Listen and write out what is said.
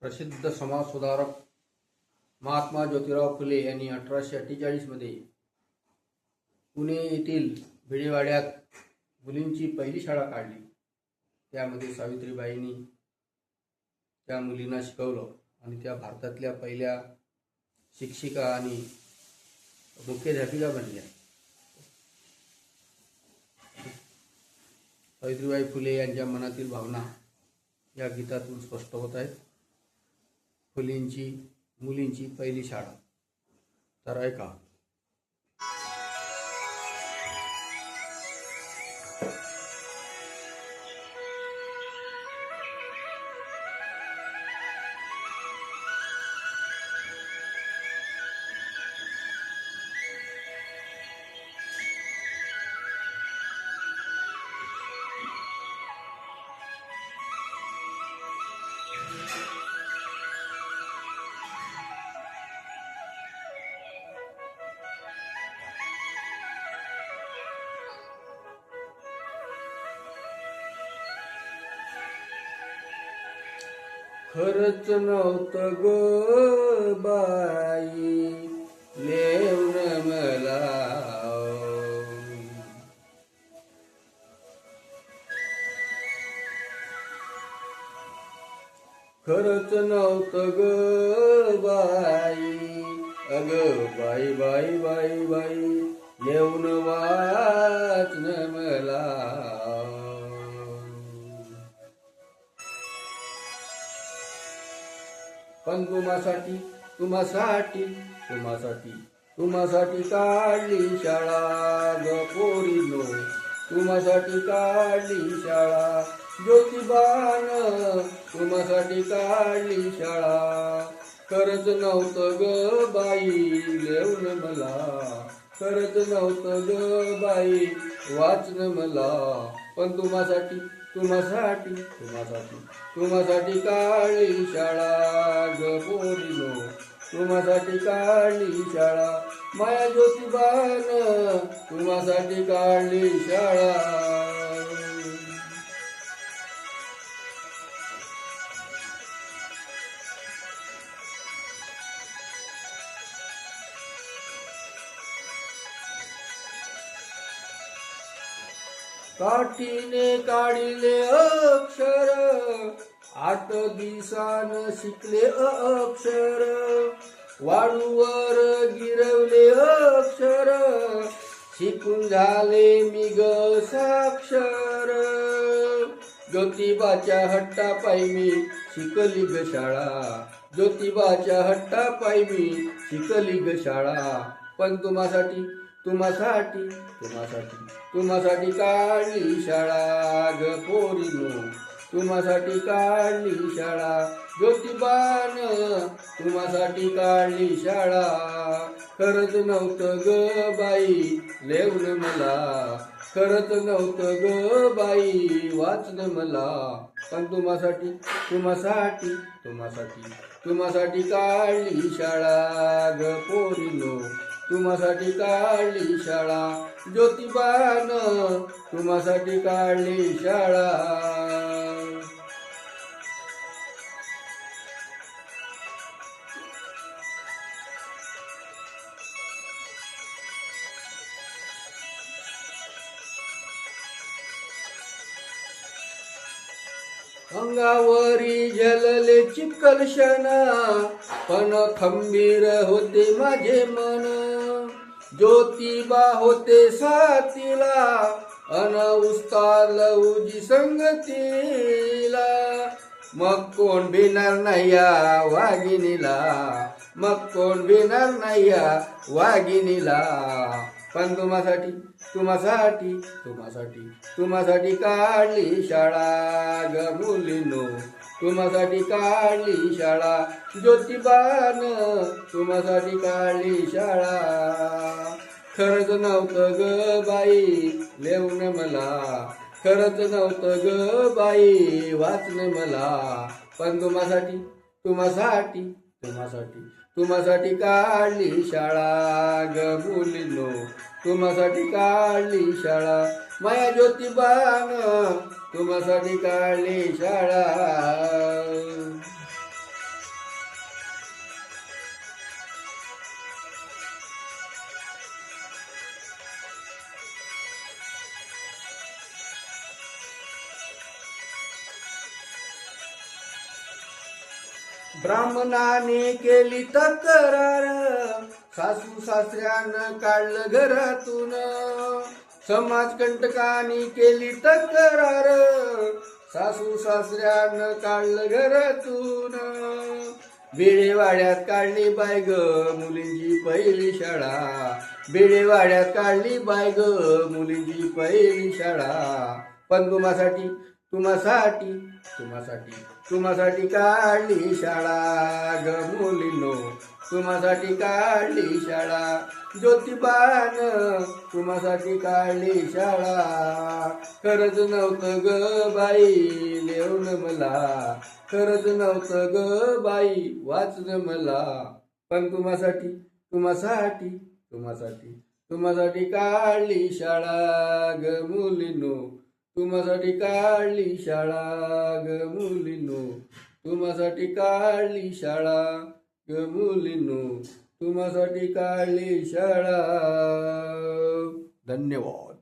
प्रसिद्ध समाजसुधारक महात्मा ज्योतिराव फुले यांनी 1848 मध्ये पुणे येथील भिडेवाड्यात मुलींची पहिली शाळा काढली. त्यामध्ये सावित्रीबाईंनी त्या मुलींना शिकवलं आणि त्या भारतातल्या पहिल्या शिक्षिका आणि मुख्याध्यापिका बनल्या. सावित्रीबाई फुले यांच्या मनातील भावना या गीतातून स्पष्ट होत आहेत. मुलींची पहिली शाळा. तर ऐका. खरंच नव्हतं ग बाई लेवण मला, खरंच नव्हतं ग बाई, अग बाई बाई बाई बाई येऊन वाचन मला. पण तुम्हासाठी काढली शाळा ग पोरीनो, तुम्हासाठी काढली शाळा. ज्योतिबान तुम्हासाठी काढली शाळा. खरंच नव्हतं ग बाई लेवण मला, खरंच नव्हतं ग बाई वाचन मला. पण तुम्हासाठी काढली शाळा ग पोरीनो, तुम्हासाठी काढली शाळा. माया ज्योतिबान तुम्हासाठी काढली शाळा. काठीने काढिले अक्षर, 8 दिवसान शिकले अक्षर. वाळूवर गिरवले अक्षर, शिकून झाले मी ग साक्षर. ज्योतिबाच्या हट्टापायी मी शिकली ग शाळा, ज्योतिबाच्या पायी मी शिकली ग शाळा. पण तुम्हासाठी काढली शाळा ग पोरीनो, तुम्हासाठी काढली शाळा. ज्योतिबान तुम्हासाठी काढली शाळा. खरंच नव्हतं ग बाई लेवण मला, खरंच नव्हतं ग बाई वाचन मला. पण तुम्हासाठी काढली शाळा ग पोरीनो, तुम्हासाठी काढली शाळा. ज्योतिबान तुम्हासाठी काढली शाळा. अंगावरी झलले चिकलशना, पण खंबीर होते माझे मन. ज्योतिबा होते साथीला, अन उस्ताद लहुजी संगतीला. मग कोण भिणार नाही या वाघिणीला, मग कोण भिणार नाही या वाघिणीला. पण तुम्हासाठी काढली शाळा ग मुलीनो, तुम्हासाठी काढली शाळा. ज्योतिबान तुम्हासाठी काढली शाळा. खरंच नव्हतं ग बाई लेवण मला, खरंच नव्हतं ग बाई वाचन मला. पण तुम्हासाठी काढली शाळा ग मुलीनो, तुम्हासाठी काढली शाळा. माया ज्योतिबान तुम्हासाठी काढली शाळा. ब्राह्मणाने केली तक्रार, सासू सासऱ्यानं काढलं घरातून. समाजकंटकाने केली तक्रार, सासू सासऱ्यानं काढलं घरातून. बेडेवाड्यात काढली बाय ग मुलींची पहिली शाळा, बेडेवाड्यात काढली बाय ग मुलींची पहिली शाळा. पण तुम्हासाठी तुम्हासाठी तुम्हासाठी तुम्हासाठी काढली शाळा ग मुलींनो, तुम्हासाठी काढली शाळा. ज्योतिबानं तुम्हासाठी काढली शाळा. खरंच नव्हतं ग बाई लिहून मला, खरंच नव्हतं ग बाई वाचन मला. पण तुम्हासाठी तुम्हासाठी तुम्हासाठी तुम्हासाठी काढली शाळा ग मुलींनो, तुम्हासाठी काढली शाळा ग मुलींनो, तुम्हासाठी काढली शाळा ग मुलींनो, तुम्हासाठी काढली शाळा. धन्यवाद.